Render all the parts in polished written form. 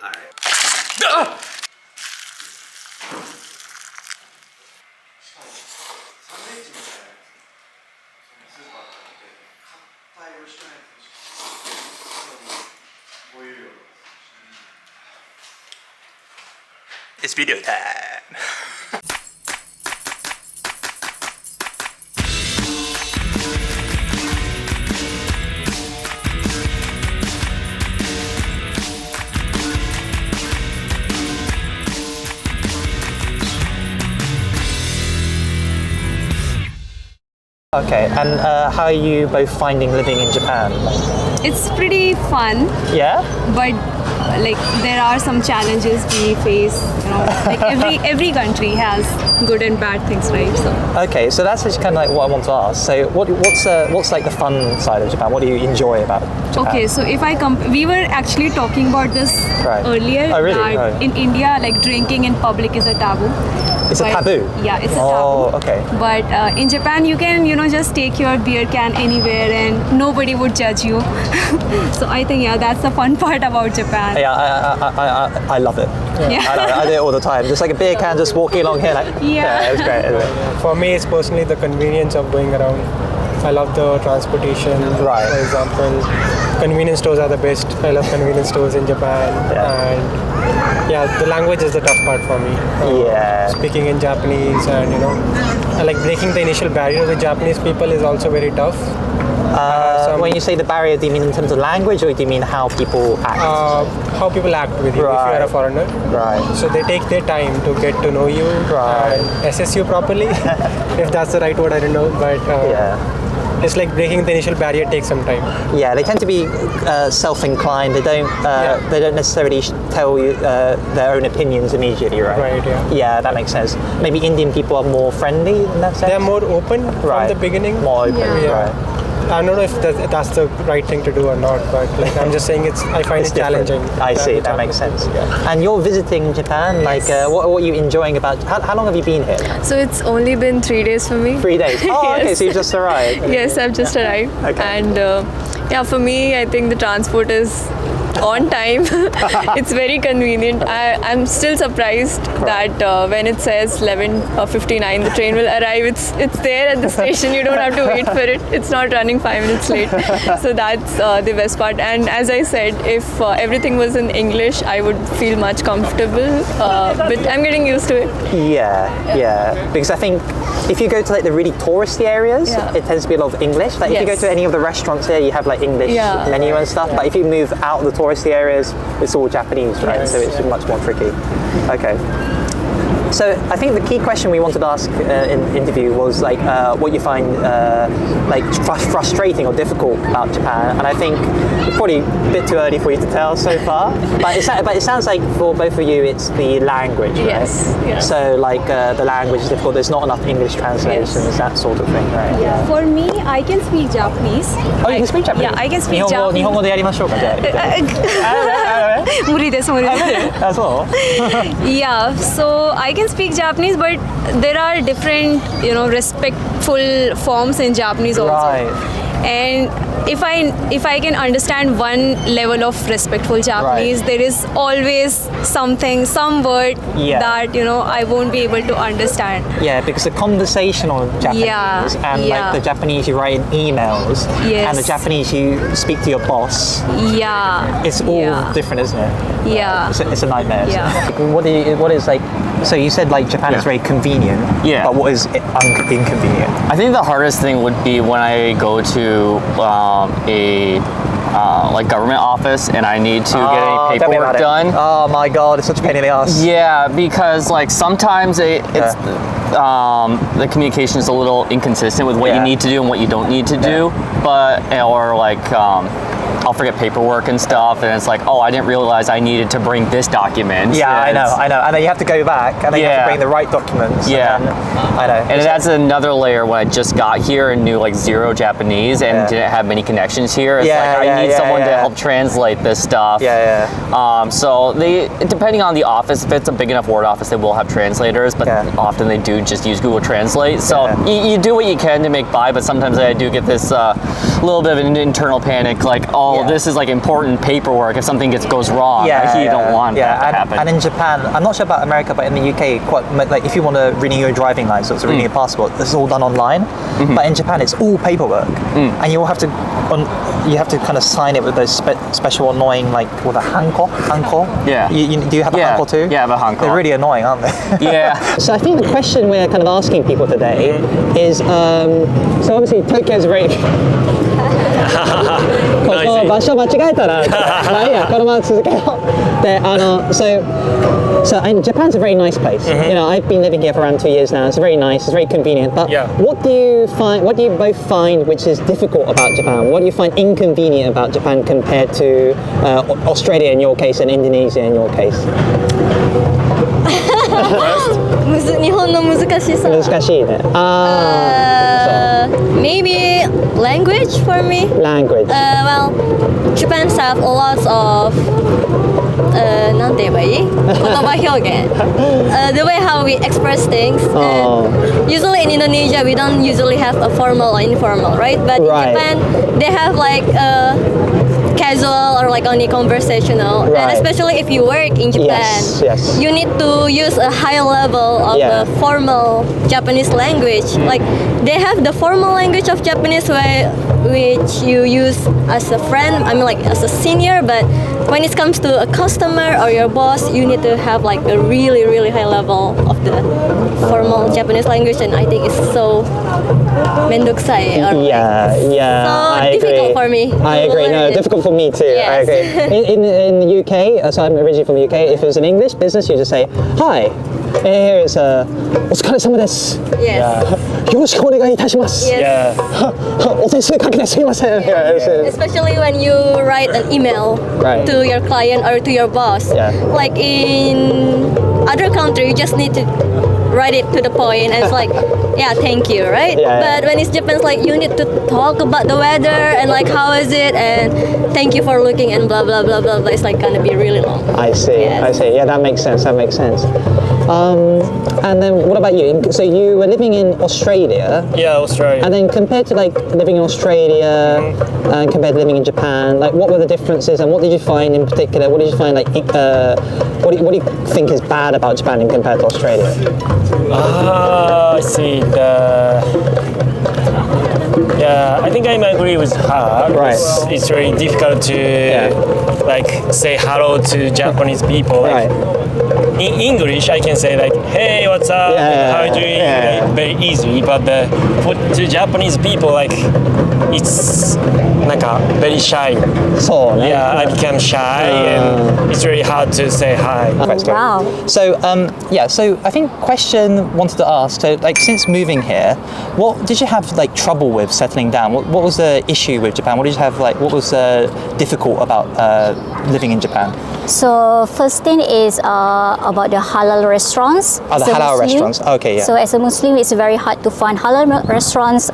Alright. It's video time. Okay, and how are you both finding living in Japan? It's pretty fun, Yeah? but like there are some challenges we face. You know, like every country has good and bad things, right? So Okay, so that's actually kind of like what I want to ask. So what's like the fun side of Japan? What do you enjoy about Japan? okay, so if I we were actually talking about this Right. earlier. Oh, really? That Oh. in India, like drinking in public is a taboo. It's a taboo? Yeah, it's a Oh, taboo. okay. But in Japan, you can, just take your beer can anywhere and nobody would judge you. So I think, that's the fun part about Japan. Yeah, I love it. Yeah. I love it. I do it all the time. Just like a beer can, just walking along here, like Yeah. it was great. Isn't it? For me, it's personally the convenience of going around. I love the transportation. Right. For example, convenience stores are the best. I love convenience stores in Japan. Yeah. And the language is the tough part for me. Yeah. Speaking in Japanese and like breaking the initial barrier with Japanese people is also very tough. When you say the barrier, do you mean in terms of language, or do you mean how people act? How people act with you if Right. you're a foreigner. Right. So they take their time to get to know you Right. and assess you properly. If that's the right word, I don't know. But Yeah. it's like breaking the initial barrier takes some time. Yeah, they tend to be self-inclined. They don't necessarily tell you their own opinions immediately, right? Right, yeah. Yeah, that makes sense. Maybe Indian people are more friendly in that sense. They're more open Right. from the beginning. More open, Yeah. right? I don't know if that's the right thing to do or not, but like I'm just saying I find It's it different. challenging. I see, that makes sense. And you're visiting Japan, like what are you enjoying about, how long have you been here? So it's only been 3 days for me. 3 days? Oh, okay, Yes. so you just arrived. Yes, I've just arrived. Okay. And for me, I think the transport is on time. It's very convenient. I'm still surprised that when it says 11:59, the train will arrive. It's there at the station. You don't have to wait for it. It's not running 5 minutes late. So that's the best part. And as I said, if everything was in English, I would feel much comfortable. But I'm getting used to it. Yeah. Because I think if you go to like the really touristy areas, Yeah. it tends to be a lot of English. Like if you go Yes. to any of the restaurants here, you have like English Yeah. menu and stuff. But if you move out of the touristy areas, it's all Japanese, right? Yes. So it's much more tricky. Okay. So I think the key question we wanted to ask in the interview was like what you find like frustrating or difficult about Japan, and I think it's probably a bit too early for you to tell so far. But it sounds like for both of you it's the language, right? Yes. So like the language is difficult. There's not enough English translations, that sort of thing, right? For me, I can speak Japanese. Oh, you can speak Japanese? Yeah, I can speak 日 Japanese. 本語でやりましょうかじゃあ。無理です。あ、そう？ Yeah, so I can speak Japanese, but there are different, respectful forms in Japanese also. Right. And if I can understand one level of respectful Japanese, Right. there is always some word Yeah. that I won't be able to understand. Yeah, because the conversational Japanese and like the Japanese you write in emails Yes. and the Japanese you speak to your boss, Yeah. it's all different, isn't it? Yeah. It's a nightmare. isn't Yeah. it? What is like? So you said like Japan is very convenient. Yeah. But what is inconvenient? I think the hardest thing would be when I go to a like government office and I need to get any Tell me about paperwork it. done. Oh my god, it's such a pain in the ass. Yeah, because like sometimes it's the communication is a little inconsistent with what Yeah. you need to do and what you don't need to do, or like I'll forget paperwork and stuff, and it's like, oh, I didn't realize I needed to bring this document. Yeah, I know. And then you have to go back and then you have to Yeah. bring the right documents. Yeah. And then, I know. And it adds another layer when I just got here and knew like zero Japanese and Yeah. didn't have many connections here. It's Yeah, like I need someone to yeah. help translate this stuff. Yeah. So depending on the office, if it's a big enough word office, they will have translators, but Yeah. often they do just use Google Translate. So Yeah. you do what you can to make by, but sometimes I do get this little bit of an internal panic, like, oh oh, Yeah. this is like important paperwork. If something goes wrong, you don't want that to happen. And in Japan, I'm not sure about America, but in the UK, like if you want to renew your driving license or renew your passport, it's all done online. But in Japan, it's all paperwork, and you have to kind of sign it with those special annoying, like with a hanko. Yeah. Do you have a hanko too? Yeah, I have a hanko. They're really annoying, aren't they? Yeah. So I think the question we're kind of asking people today is, so obviously Tokyo's very... ここ場所間違えたら、まあいいや、このまま続けよう。で、so Japan's a very nice place. You know, I've been living here for around 2 years now. It's very nice. It's very convenient. But what do you both find which is difficult about Japan? What do you find inconvenient about Japan compared to Australia in your case and Indonesia in your case? 日本の難しさ。難しいね。Maybe language for me. Language. Well, Japan have a lot of なんて言えばいい？言葉表現。The way how we express things. Usually in Indonesia we don't usually have a formal or informal, right? But in Japan they have like casual or like only conversational. And especially if you work in Japan, you need to use a high level of the formal Japanese language. Like they have the formal language of Japanese which you use as a friend, I mean like as a senior, but when it comes to a customer or your boss, you need to have like a really, really high level of the formal Japanese language, and I think it's so mendokusai. So difficult for me. I agree. No, difficult for me too. Yes. I agree. In the UK, so I'm originally from the UK, if it was an English business, you just say, hi. Here it's お疲れ様です。 Yes. よろしくお願いいたします。 Yes. お手数かけてすみません。Especially when you write an email to your client or to your boss. Like in other country, you just need to write it to the point and it's like, yeah, thank you, right? But when it's Japan, it's like you need to talk about the weather and like how is it and thank you for looking and blah blah blah blah blah. It's like gonna be really long. I see. I see. Yeah, that makes sense. That makes sense. And then what about you? So you were living in Australia. Yeah, Australia. And then compared to like living in Australia and compared to living in Japan, like what were the differences and what did you find in particular? What did you find like what do you think is bad about Japan in compared to Australia? I see. Yeah, I think I agree with her. Right. It's very difficult to like say hello to Japanese people. Like, in English, I can say like, "Hey, what's up? How are you doing?" Like, very easy. But to Japanese people, like, it's very shy. So I become shy, and it's very hard to say hi. Wow. So so I think question wanted to ask. So like since moving here, what did you have like trouble with settling down? What was the issue with Japan? What did you have like? What was difficult about living in Japan? So first thing is about the halal restaurants. Oh, the halal restaurants. Okay, yeah. So as a Muslim, it's very hard to find halal restaurants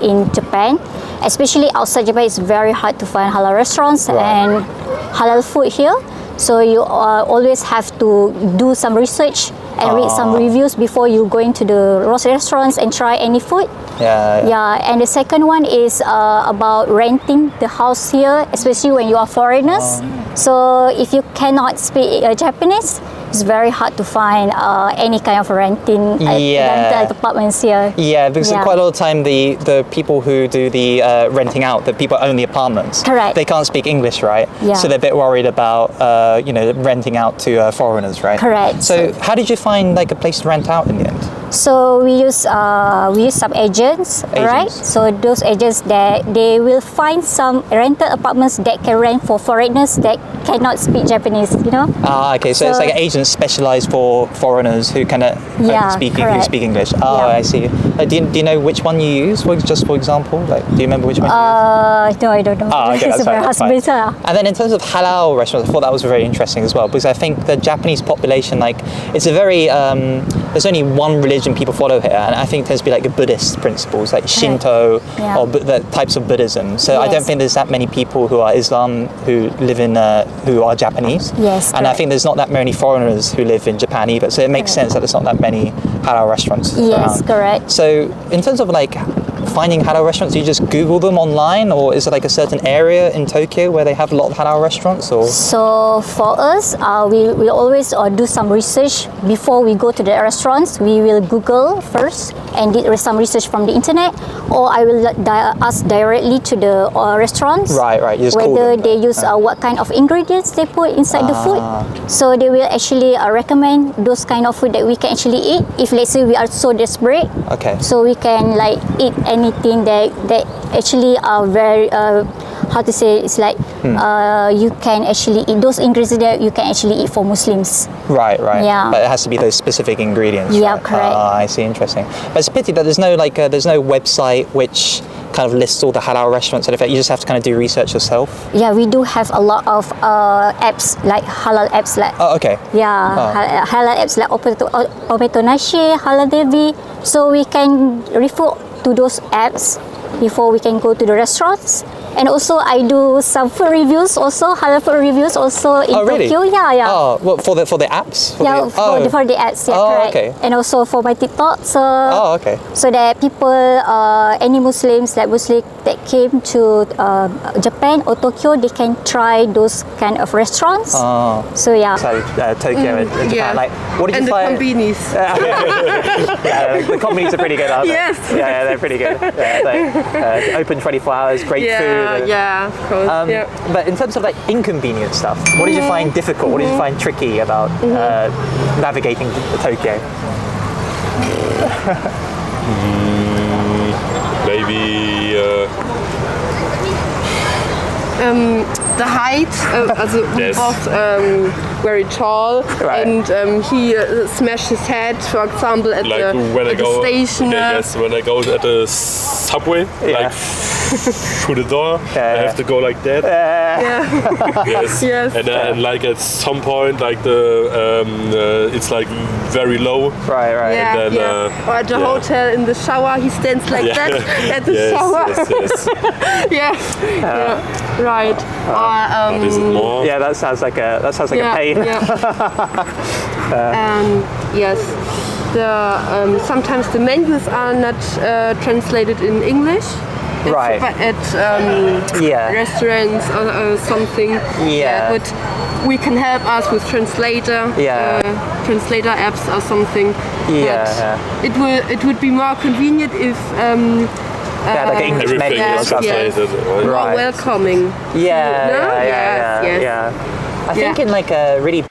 in Japan. Especially outside Japan, it's very hard to find halal restaurants and halal food here. So you always have to do some research and read some reviews before you go into the restaurants and try any food. And the second one is about renting the house here, especially when you are foreigners. So if you cannot speak Japanese, it's very hard to find any kind of rental apartments here. Yeah, because quite a lot of time the people who do the renting out, the people who own the apartments, they can't speak English, right? So they're a bit worried about renting out to foreigners, right? Correct. So how did you find like a place to rent out in the end? So we use some agents, right? So those agents they will find some rental apartments that can rent for foreigners that cannot speak Japanese, you know? Okay, so it's like agents specialized for foreigners who cannot speak English. I see. Do you know which one you use? Just for example, like, do you remember which one you used? No, I don't know. Okay, that's fine. And then in terms of halal restaurants, I thought that was very interesting as well, because I think the Japanese population, like, it's a very there's only one religion people follow here, and I think it tends to be like the Buddhist principles, like Shinto or the types of Buddhism. So I don't think there's that many people who are Islam who live in who are Japanese. And I think there's not that many foreigners who live in Japan either. So it makes sense that there's not that many halal restaurants around. Correct. So in terms of like finding halal restaurants? Do you just Google them online, or is it like a certain area in Tokyo where they have a lot of halal restaurants? Or So for us, we always do some research before we go to the restaurants. We will Google first and did some research from the internet, or I will ask directly to the restaurants. Right. You just call whether them. they use what kind of ingredients they put inside the food. So they will actually recommend those kind of food that we can actually eat. If let's say we are so desperate, Okay. so we can like eat anything that actually are very how to say, it's like you can actually eat those ingredients that you can actually eat for Muslims. Right. Yeah. But it has to be those specific ingredients. Yeah, right? correct. I see. Interesting. But it's a pity that there's no website which kind of lists all the halal restaurants. And if you just have to kind of do research yourself. Yeah, we do have a lot of apps like halal apps like. Oh, okay. Yeah, halal apps like Ometonashi, Halal Devi. So we can refer to those apps before we can go to the restaurants. And also I do some food reviews also, halal food reviews also in really? Tokyo. Yeah. Oh, well, for the apps? For the ads, yeah, correct. Okay. And also for my TikTok, so Okay. so that people, any Muslims that came to Japan or Tokyo, they can try those kind of restaurants. So yeah. So Tokyo and Japan. yeah. Like, what did And you the find? combinis. Yeah, the combinis are pretty good, aren't they? Yes. Yeah, they're pretty good. Yeah, open 24 hours, great food. Yeah, of course. Yeah. But in terms of like inconvenient stuff, what did you find difficult? What did you find tricky about navigating Tokyo? Maybe The height, also he Yes. was very tall, Right. and he smashed his head, for example, at like when I the go station. yes, when I go at the subway, like through the door, I have to go like that. Yes. Yes. And like at some point, like the it's like very low. Right. Yeah, then, Or at the hotel in the shower, he stands like that at the Yes, shower. yes. Yeah. Right. What is it more? Yeah, that sounds like a pain. Yes. The sometimes the menus are not translated in English. Right. At restaurants or something. Yeah. But we can help us with translator. Translator apps or something. But it would be more convenient if. Like an English Everything menu or is something. translated. More Right. welcoming. Yeah. I think in like a really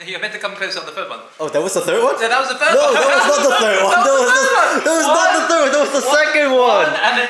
You're meant to come closer on the third one. Oh, that was the third one? Yeah, that was the third No, one. that was not the third one. That was not the third. That was the second one. And then